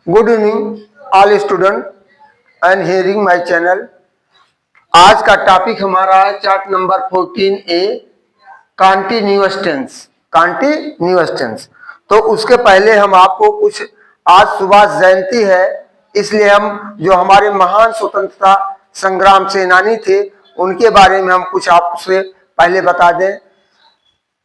Good evening all student and hearing my channel. आज का topic हमारा है chart number 14A, continuous tense. Continuous tense. तो उसके पहले हम आपको कुछ, आज सुभाष जयंती है, इसलिए हम जो हमारे महान स्वतंत्रता संग्राम सेनानी थे उनके बारे में हम कुछ आपसे पहले बता दें।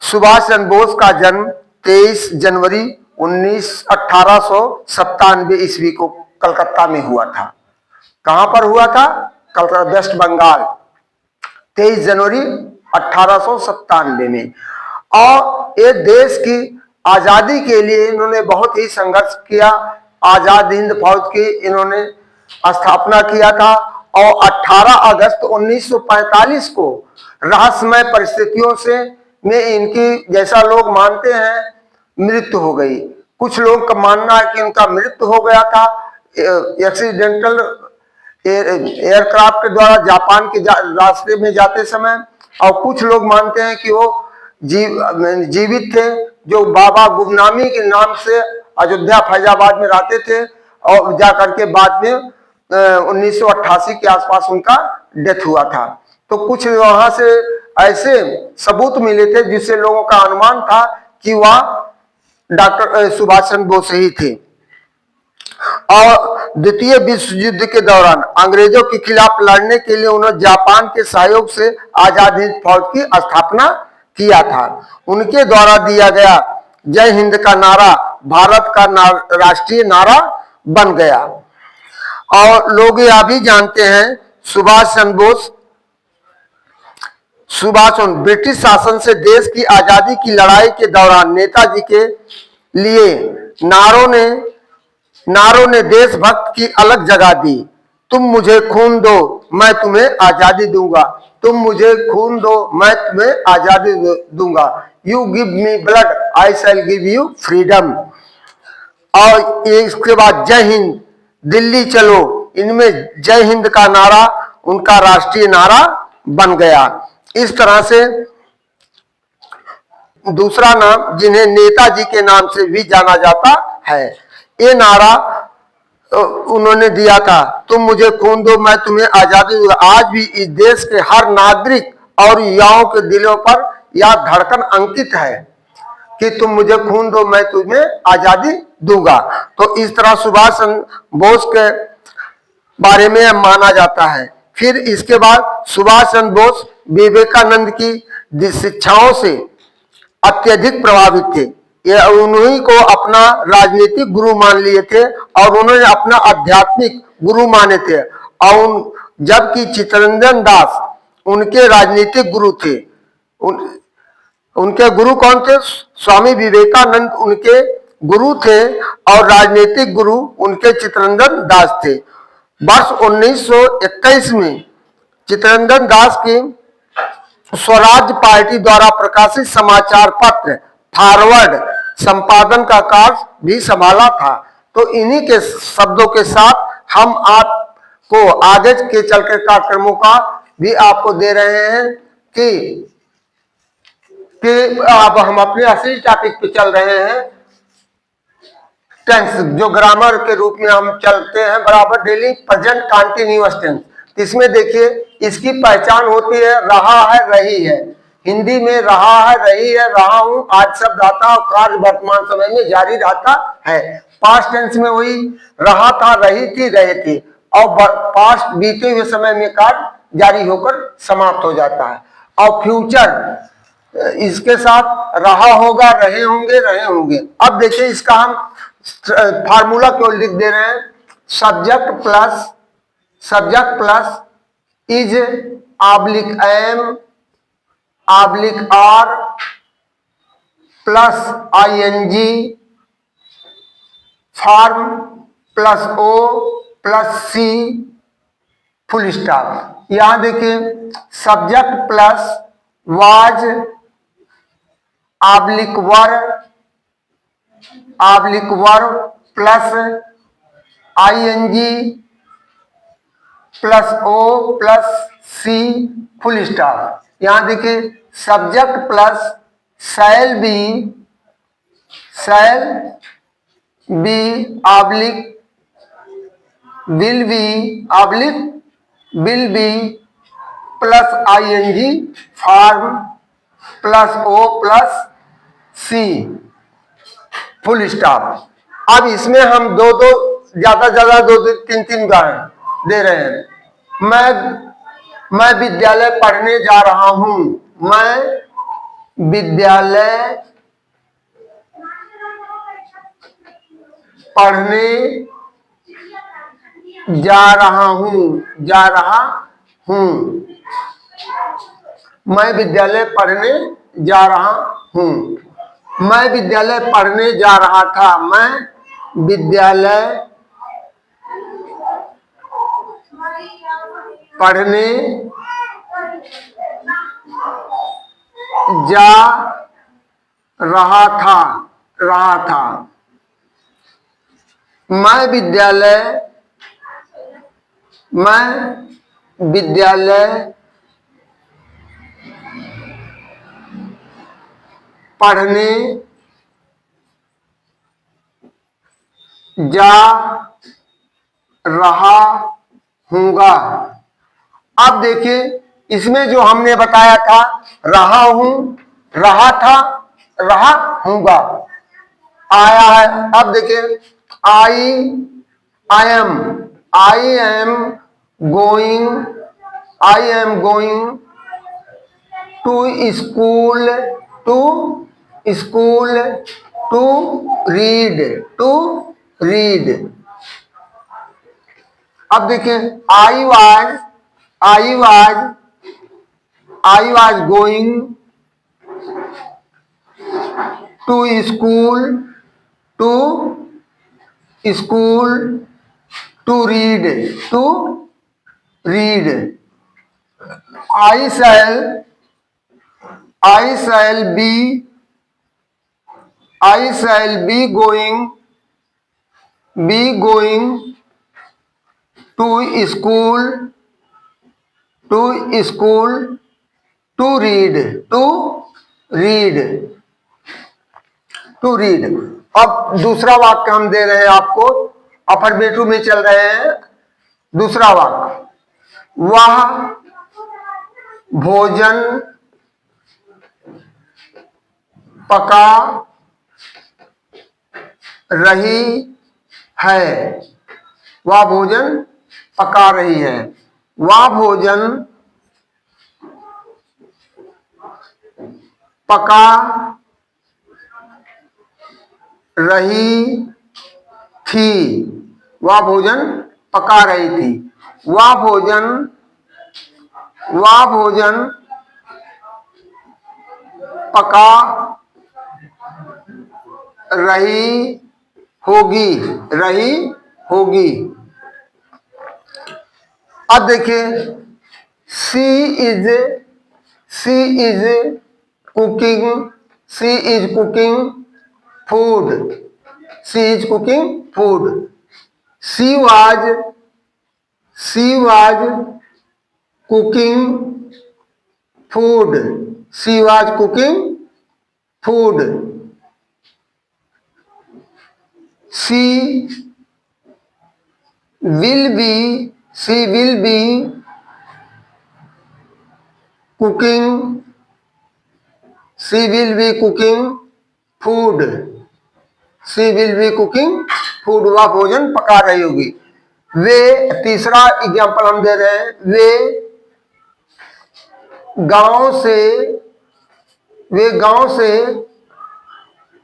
सुभाष चंद्र बोस का जन्म 23 जनवरी 1897 ईस्वी को कलकत्ता में हुआ था। कहां पर हुआ था? कलकत्ता, वेस्ट बंगाल, 23 जनवरी 1897 में। और ये देश की आजादी के लिए इन्होंने बहुत ही संघर्ष किया। आजाद हिंद फौज की इन्होंने स्थापना किया था और 18 अगस्त 1945 को रहस्यमय परिस्थितियों से में इनकी, जैसा लोग मानते हैं, मृत्यु हो गई। कुछ लोग का मानना है कि उनका मृत्यु हो गया था एक्सीडेंटल एयरक्राफ्ट के द्वारा जापान के रास्ते में जाते समय, और कुछ लोग मानते हैं कि वो जीवित थे, जो बाबा गुमनामी के नाम से अयोध्या फैजाबाद में रहते थे और जाकर के बाद में 1988 के आसपास उनका डेथ हुआ था। तो कुछ वहां से ऐसे सबूत मिले थे जिससे लोगों का अनुमान था कि वह डॉक्टर सुभाष चंद्र बोस ही थे। और द्वितीय विश्व युद्ध के दौरान अंग्रेजों के खिलाफ लड़ने के लिए उन्होंने जापान के सहयोग से आजाद हिंद फौज की स्थापना किया था। उनके द्वारा दिया गया जय हिंद का नारा भारत का राष्ट्रीय नारा बन गया। और लोग यह भी जानते हैं सुभाष चंद्र बोस ब्रिटिश शासन से देश की आजादी की लड़ाई के दौरान नेताजी के लिए नारों ने देशभक्त की अलग जगह दी। तुम मुझे खून दो, मैं तुम्हें आजादी दूंगा। तुम मुझे खून दो, मैं तुम्हें आजादी दूंगा। You give me blood, I shell give you freedom. और इसके बाद जय हिंद, दिल्ली चलो, इनमें जय हिंद का नारा उनका राष्ट्रीय नारा बन गया। इस तरह से दूसरा नाम जिन्हें नेताजी के नाम से भी जाना जाता है, ये नारा उन्होंने दिया था, तुम मुझे खून दो, मैं तुम्हें आजादी दूंगा। आज भी इस देश के हर नागरिक और युवाओं के दिलों पर यह धड़कन अंकित है कि तुम मुझे खून दो, मैं तुम्हें आजादी दूंगा। तो इस तरह सुभाष चंद्र बोस के बारे में माना जाता है। फिर इसके बाद सुभाष चंद्र बोस विवेकानंद की शिक्षाओं से अत्यधिक प्रभावित थे। ये उन्हीं को अपना राजनीतिक गुरु मान लिए थे और उन्होंने अपना आध्यात्मिक गुरु माने थे। और जबकि चित्तरंजन दास उनके राजनीतिक गुरु थे। उनके गुरु कौन थे? स्वामी विवेकानंद उनके गुरु थे और राजनीतिक गुरु उनके चित्तरंजन दास थे। वर्ष 1921 में चित्तरंजन दास की स्वराज पार्टी द्वारा प्रकाशित समाचार पत्र फॉरवर्ड संपादन का कार्य भी संभाला था। तो इन्हीं के शब्दों के साथ हम आपको आगे के चलकर कार्यक्रमों का भी आपको दे रहे हैं कि अब हम अपने असली टॉपिक पे चल रहे हैं। टेंस, जो ग्रामर के रूप में हम चलते हैं बराबर डेली, प्रेजेंट कंटिन्यूअस टेंस। इसमें देखिए इसकी पहचान होती है रहा है, रही है। हिंदी में रहा है, रही है, रहा हूं, आज शब्द आता और कार्य वर्तमान समय में जारी रहता है। पास्ट टेंस में वही रहा था, रही थी, रहे थे, और पास्ट बीते हुए समय में कार्य जारी होकर समाप्त हो जाता है। और फ्यूचर इसके साथ रहा होगा, रहे होंगे, रहे होंगे। अब देखिए इसका हम फार्मूला क्यों लिख दे रहे हैं? Subject plus is oblique am oblique are plus ING form plus O plus C full stop. यहां देखिए subject plus was oblique were plus ING plus O plus C full stop. यहां देखिए subject plus shall be oblique will be oblique will be plus ING form plus O plus C full stop. अब इसमें हम दो दो ज्यादा ज्यादा दो दो तीन तीन उदाहरण दे रहे हैं। मैं विद्यालय पढ़ने जा रहा हूं। मैं विद्यालय पढ़ने जा रहा हूं मैं विद्यालय पढ़ने जा रहा हूं। मैं विद्यालय पढ़ने जा रहा था। मैं विद्यालय पढ़ने जा रहा था। मैं विद्यालय पढ़ने जा रहा हूँगा। अब देखिए इसमें जो हमने बताया था रहा हूं, रहा था, रहा हूँगा आया है। अब देखिए I am going to school to read. अब देखिए I was going to school to read. I shall be going to school to read। अब दूसरा वाक्य हम दे रहे हैं आपको, अफर्मेटिव में चल रहे हैं। दूसरा वाक्य, वह भोजन पका रही है। वह भोजन पका रही है। वह भोजन पका रही थी। वह भोजन पका रही थी। वह भोजन पका रही होगी। अब देखिए she is cooking food. She was cooking food. She will be cooking food. वह भोजन पका रही होगी। वे, तीसरा एग्जाम्पल हम दे रहे हैं, वे गांव से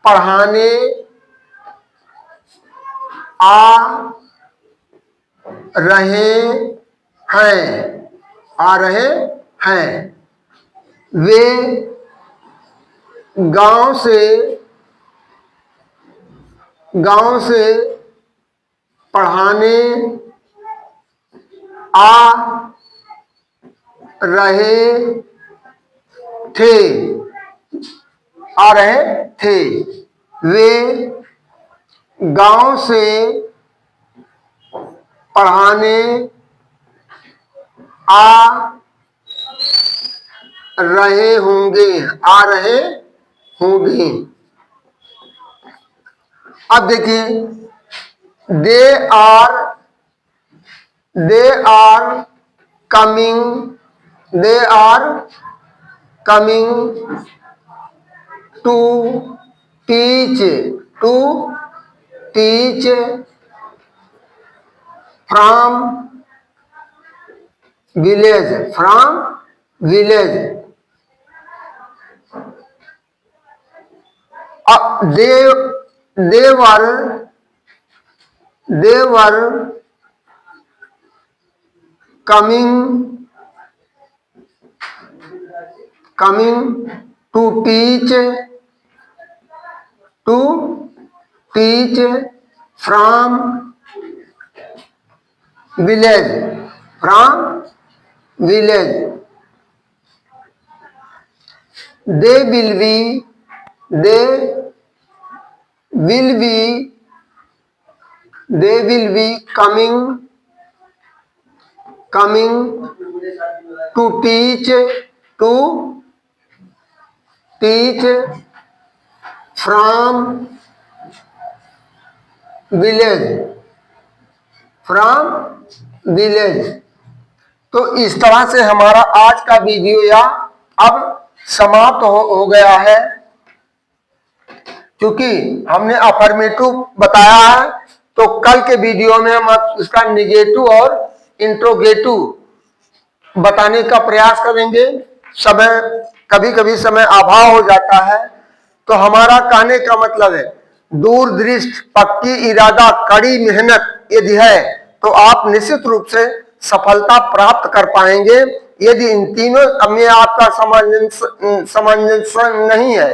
पढ़ाने आ रहे हैं। वे गांव से पढ़ाने आ रहे थे। वे गांव से पढ़ाने आ रहे होंगे। अब देखिए they are they are coming to teach from village they were coming to teach from village they will be coming to teach from village। तो इस तरह से हमारा आज का वीडियो या अब समाप्त हो गया है। क्योंकि हमने अफर्मेटिव बताया है तो कल के वीडियो में हम उसका निगेटिव और इंट्रोगेटिव बताने का प्रयास करेंगे। कभी कभी समय अभाव हो जाता है, तो हमारा कहने का मतलब है दूरदृष्टि, पक्की इरादा, कड़ी मेहनत यदि है तो आप निश्चित रूप से सफलता प्राप्त कर पाएंगे। यदि इन तीनों में आपका सामंजस्य नहीं है,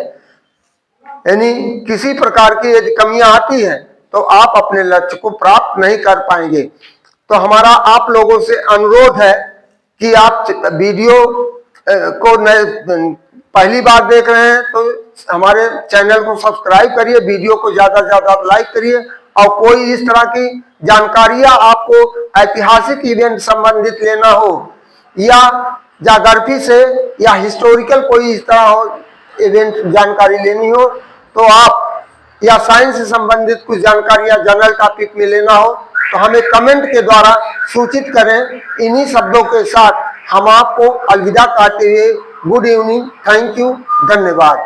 यानी किसी प्रकार की यदि कमियां आती हैं, तो आप अपने लक्ष्य को प्राप्त नहीं कर पाएंगे। तो हमारा आप लोगों से अनुरोध है कि आप वीडियो को पहली बार देख रहे हैं तो हमारे चैनल को सब्सक्राइब करिए, वीडियो को ज्यादा से ज्यादा लाइक करिए, और कोई इस तरह की जानकारियां आपको ऐतिहासिक इवेंट संबंधित लेना हो या ज्योग्राफी से या हिस्टोरिकल कोई इस तरह हो इवेंट जानकारी लेनी हो, तो आप या साइंस से संबंधित कुछ जानकारियां जनरल टॉपिक में लेना हो तो हमें कमेंट के द्वारा सूचित करें। इन्हीं शब्दों के साथ हम आपको अलविदा कहते हुए गुड इवनिंग, थैंक यू, धन्यवाद।